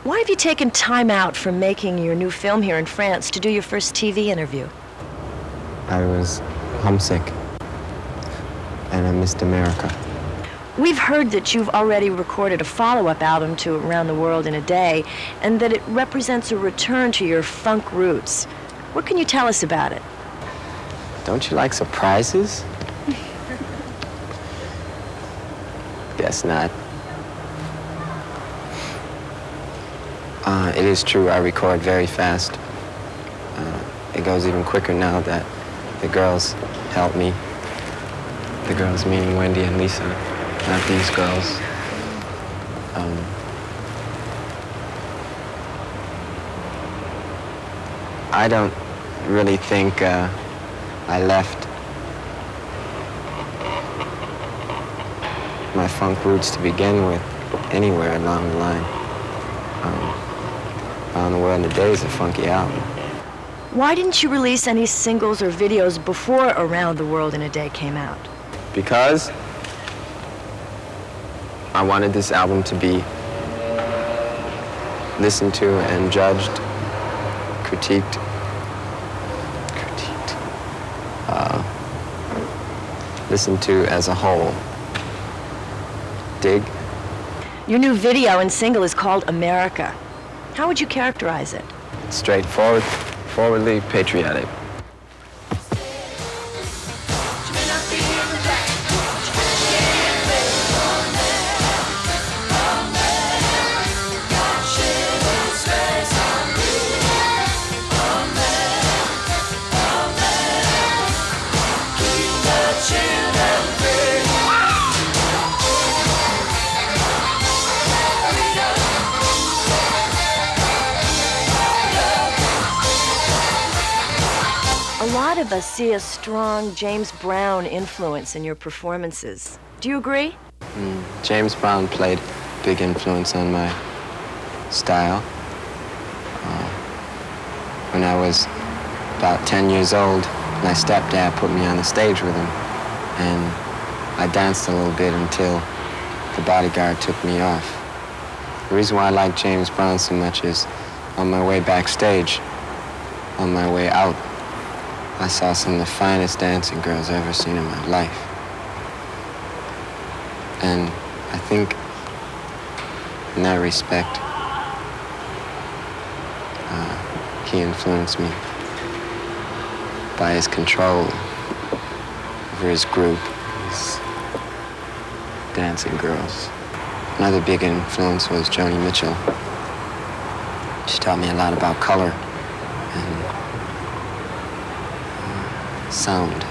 Why have you taken time out from making your new film here in France to do your first TV interview? I was homesick, and I missed America. We've heard that you've already recorded a follow-up album to Around the World in a Day, and that it represents a return to your funk roots. What can you tell us about it? Don't you like surprises? Guess not. It is true, I record very fast. It goes even quicker now that the girls help me. The girls meaning Wendy and Lisa, not these girls. I don't really think I left my funk roots to begin with anywhere along the line. Around the World in a Day is a funky album. Why didn't you release any singles or videos before Around the World in a Day came out? Because I wanted this album to be listened to and judged, critiqued, listened to as a whole. Dig? Your new video and single is called America. How would you characterize it? Straightforward, forwardly patriotic. A lot of us see a strong James Brown influence in your performances. Do you agree? James Brown played a big influence on my style. When I was about 10 years old, my stepdad put me on the stage with him, and I danced a little bit until the bodyguard took me off. The reason why I like James Brown so much is on my way backstage, on my way out, I saw some of the finest dancing girls I've ever seen in my life. And I think in that respect, he influenced me by his control over his group, his dancing girls. Another big influence was Joni Mitchell. She taught me a lot about color and sound.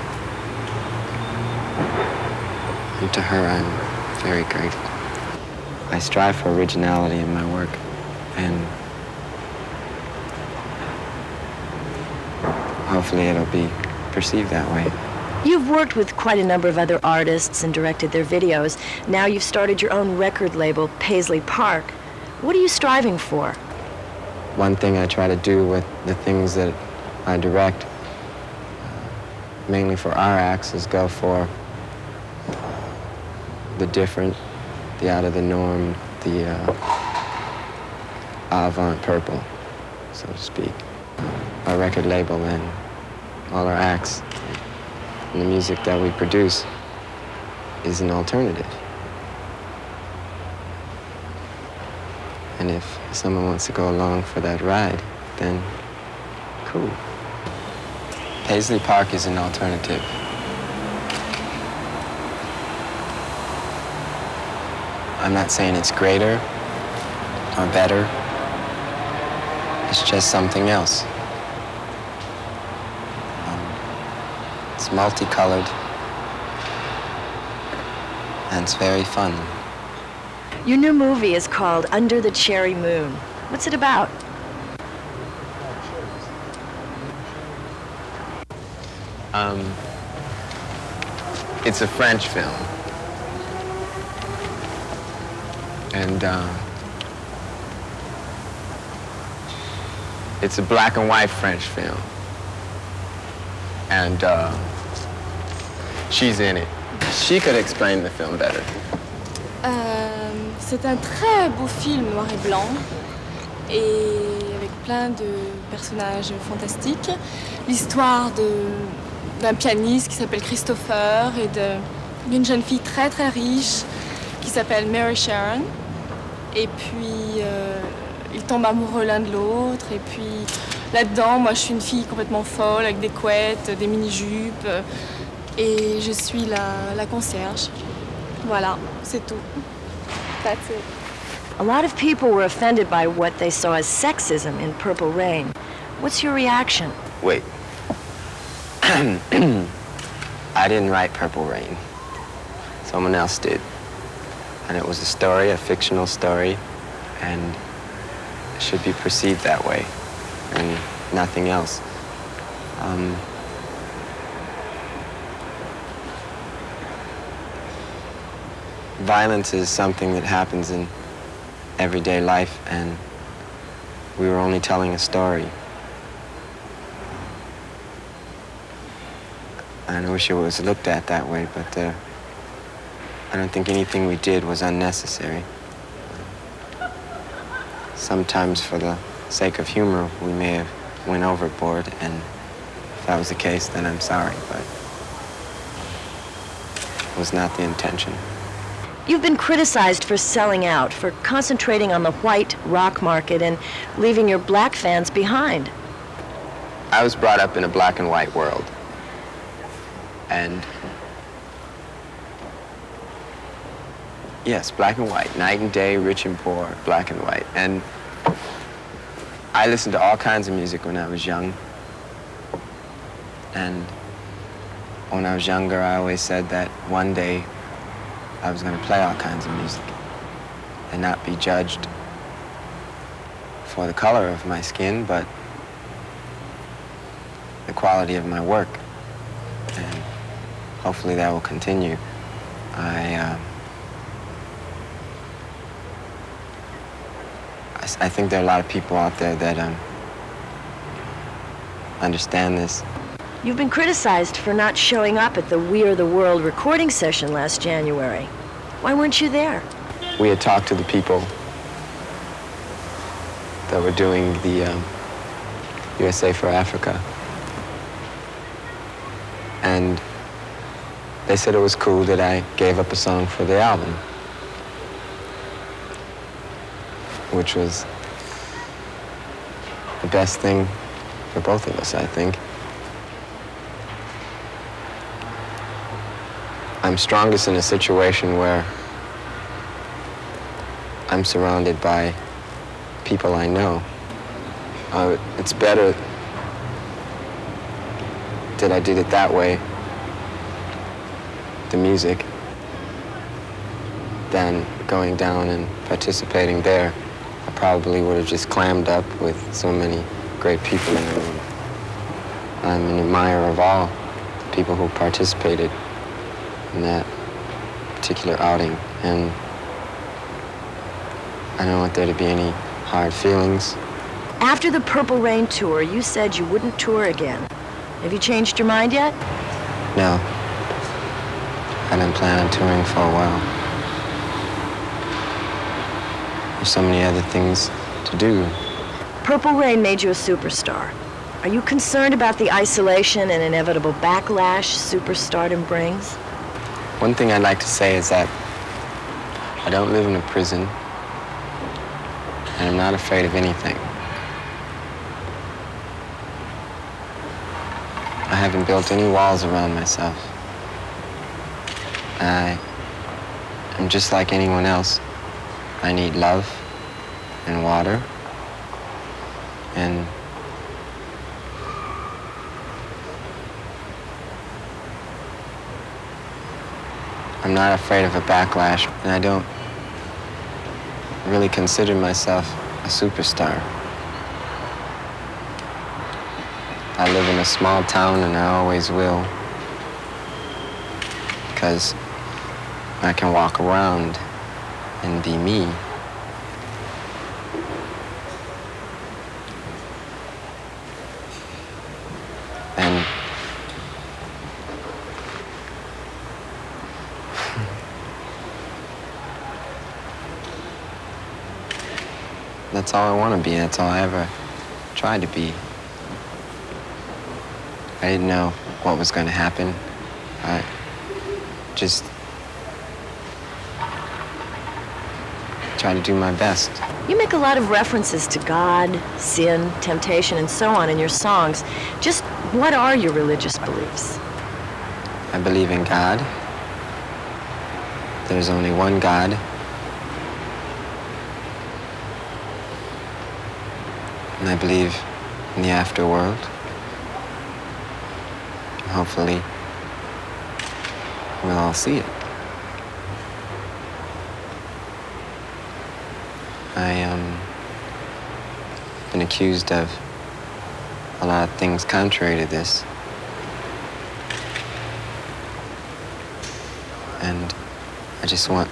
And to her, I'm very grateful. I strive for originality in my work, and hopefully it'll be perceived that way. You've worked with quite a number of other artists and directed their videos. Now you've started your own record label, Paisley Park. What are you striving for? One thing I try to do with the things that I direct, mainly for our acts, is go for the different, the out of the norm, the avant purple, so to speak. Our record label and all our acts and the music that we produce is an alternative. And if someone wants to go along for that ride, then cool. Paisley Park is an alternative. I'm not saying it's greater or better. It's just something else. It's multicolored, and it's very fun. Your new movie is called Under the Cherry Moon. What's it about? It's a French film. And it's a black and white French film. And she's in it. She could explain the film better. C'est un très beau film noir et blanc et avec plein de personnages fantastiques. L'histoire d'un pianiste qui s'appelle Christopher et d'une jeune fille très très riche qui s'appelle Mary Sharon. Et puis ils tombent amoureux l'un de l'autre. Et puis là-dedans, moi je suis une fille complètement folle avec des couettes, des mini-jupes. Et je suis la concierge. Voilà, c'est tout. That's it. A lot of people were offended by what they saw as sexism in Purple Rain. What's your reaction? Wait. I didn't write Purple Rain. Someone else did. And it was a story, a fictional story, and it should be perceived that way, and nothing else. Violence is something that happens in everyday life, and we were only telling a story. And I wish it was looked at that way, but I don't think anything we did was unnecessary. Sometimes for the sake of humor, we may have went overboard, and if that was the case, then I'm sorry, but it was not the intention. You've been criticized for selling out, for concentrating on the white rock market and leaving your black fans behind. I was brought up in a black and white world. And yes, black and white, night and day, rich and poor, black and white. And I listened to all kinds of music when I was young. And when I was younger, I always said that one day I was going to play all kinds of music and not be judged for the color of my skin, but the quality of my work. And hopefully that will continue. I think there are a lot of people out there that understand this. You've been criticized for not showing up at the We Are the World recording session last January. Why weren't you there? We had talked to the people that were doing the USA for Africa. And they said it was cool that I gave up a song for the album, which was the best thing for both of us, I think. I'm strongest in a situation where I'm surrounded by people I know. It's better that I did it that way, the music, than going down and participating there. I probably would have just clammed up with so many great people in the room. I'm an admirer of all the people who participated in that particular outing, and I don't want there to be any hard feelings. After the Purple Rain tour, you said you wouldn't tour again. Have you changed your mind yet? No. I didn't plan on touring for a while. There's so many other things to do. Purple Rain made you a superstar. Are you concerned about the isolation and inevitable backlash superstardom brings? One thing I'd like to say is that I don't live in a prison, and I'm not afraid of anything. I haven't built any walls around myself. I am just like anyone else. I need love and water, and I'm not afraid of a backlash, and I don't really consider myself a superstar. I live in a small town, and I always will, because I can walk around and be me. And That's all I want to be. That's all I ever tried to be. I didn't know what was going to happen. I just tried to do my best. You make a lot of references to God, sin, temptation, and so on in your songs. Just what are your religious beliefs? I believe in God. There's only one God. And I believe in the afterworld. Hopefully, we'll all see it. Been accused of a lot of things contrary to this. And I just want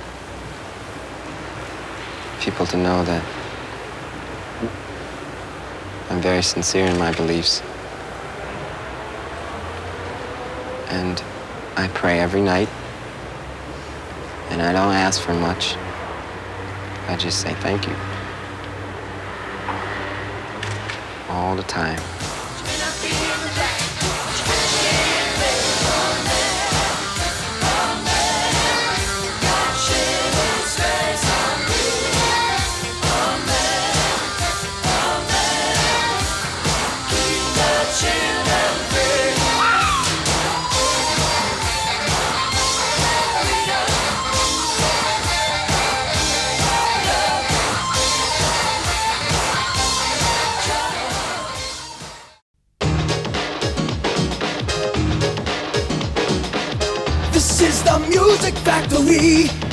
people to know that I'm very sincere in my beliefs. And I pray every night. And I don't ask for much. I just say thank you. All the time. This is the Music Factory.